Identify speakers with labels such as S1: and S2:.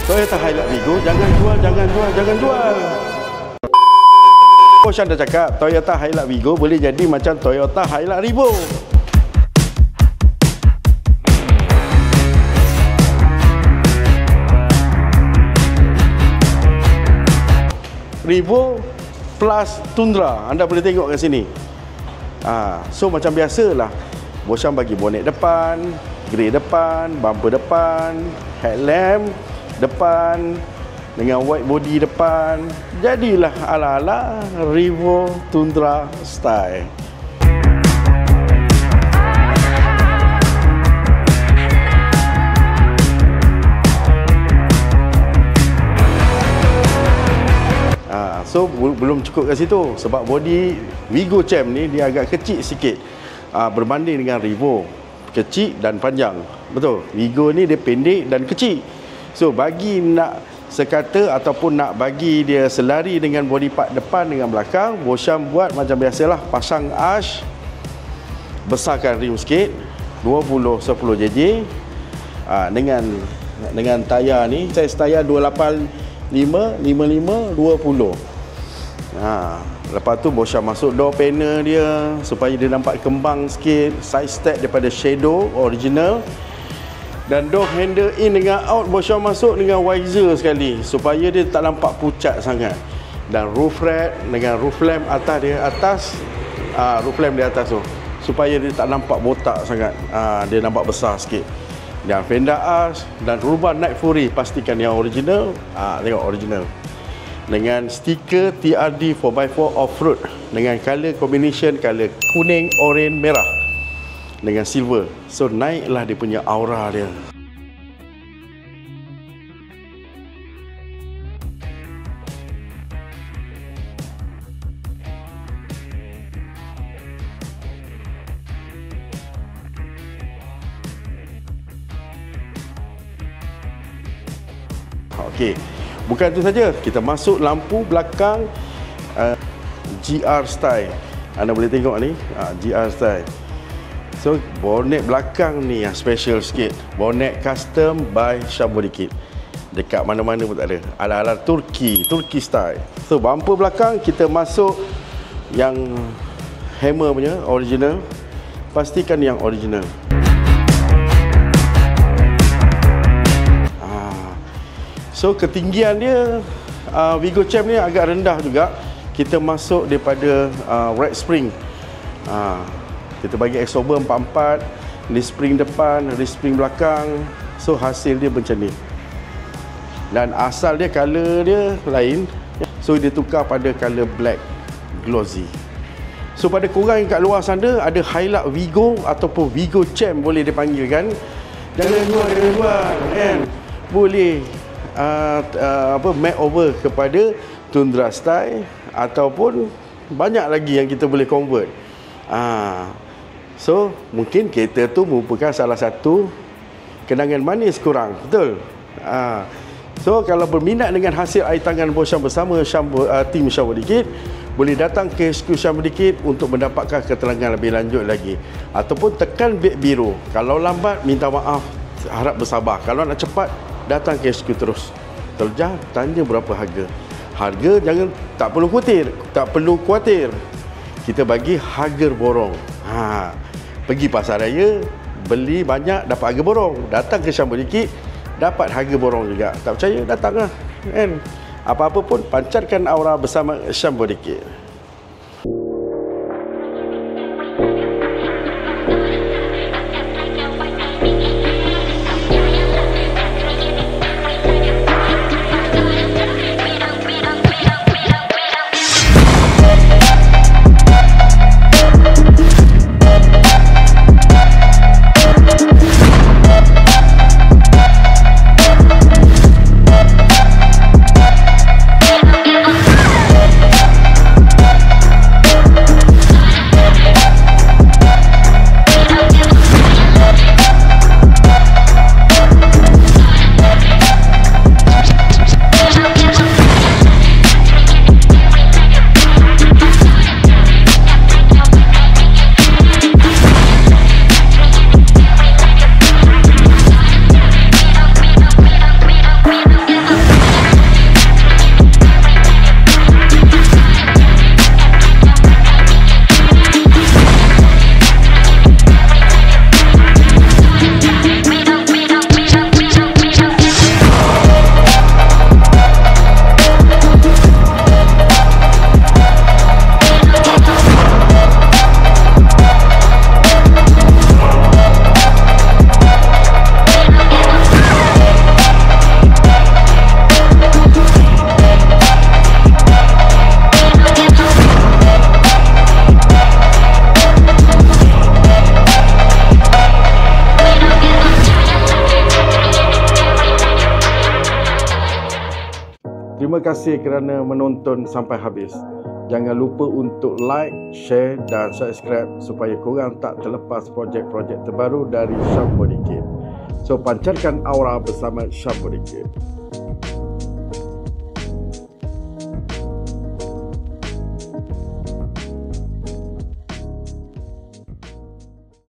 S1: Toyota Hilux Vigo, jangan jual, jangan jual, jangan jual. Syam dah cakap, Toyota Hilux Vigo boleh jadi macam Toyota Hilux Revo. Revo plus Tundra, anda boleh tengok kat sini. So macam biasalah, Bosyam bagi bonet depan, grey depan, bumper depan, headlamp depan dengan white body depan. Jadilah ala-ala Revo Tundra style. So belum cukup kat situ, sebab body Vigo Champ ni dia agak kecil sikit berbanding dengan Revo. Kecil dan panjang. Betul. Vigo ni dia pendek dan kecil. So bagi nak sekata ataupun nak bagi dia selari dengan body part depan dengan belakang, Bosyam buat macam biasalah, pasang ash, besarkan rim sikit 20 10 JJ dengan tayar ni, saiz tayar 285 55 20. Lepas tu Bosyam masuk door panel dia supaya dia nampak kembang sikit, side step daripada shadow original. Dan door handle in dengan out Bosyam masuk dengan visor sekali supaya dia tak nampak pucat sangat. Dan roof rack dengan roof lamp atas dia roof lamp di atas tu supaya dia tak nampak botak sangat, dia nampak besar sikit. Dan fender ash dan rubah Night Fury pastikan yang original. Tengok original dengan stiker TRD 4x4 off-road dengan color combination, color kuning, oren, merah dengan silver. So naiklah dia punya aura dia. Okey. Bukan itu saja, kita masuk lampu belakang GR style. Anda boleh tengok ni, GR style. So bonet belakang ni yang special sikit. Bonet custom by Syam Body Kit. Dekat mana-mana pun tak ada. Ala-ala Turki style. So bumper belakang kita masuk yang hammer punya original. Pastikan yang original. So ketinggian dia Vigo Champ ni agak rendah juga. Kita masuk daripada rack spring. Kita bagi exober 44, leaf spring depan, leaf spring belakang. So hasil dia macam ni. Dan asal dia color dia lain. So dia tukar pada color black glossy. So pada korang yang kat luar sana ada Hilux Vigo ataupun Vigo Champ boleh dipanggil kan. Jangan jual kan. Boleh makeover kepada Tundra style ataupun banyak lagi yang kita boleh convert. So mungkin kereta tu merupakan salah satu kenangan manis korang, betul? So kalau berminat dengan hasil air tangan Bosyam bersama tim Syam Body Kit, boleh datang ke HQ Syam Body Kit untuk mendapatkan keterangan lebih lanjut lagi, ataupun tekan beg biru. Kalau lambat minta maaf, harap bersabar. Kalau nak cepat, datang ke HQ terus. Terjah tanya berapa harga. Harga jangan, tak perlu khawatir. Kita bagi harga borong. Pergi pasar raya, beli banyak dapat harga borong. Datang ke Syam Body Kit, dapat harga borong juga. Tak percaya, datanglah. Kan? Apa-apa pun pancarkan aura bersama Syam Body Kit. Terima kasih kerana menonton sampai habis. Jangan lupa untuk like, share dan subscribe supaya korang tak terlepas projek-projek terbaru dari Syam Body Care. So, pancarkan aura bersama Syam Body Care.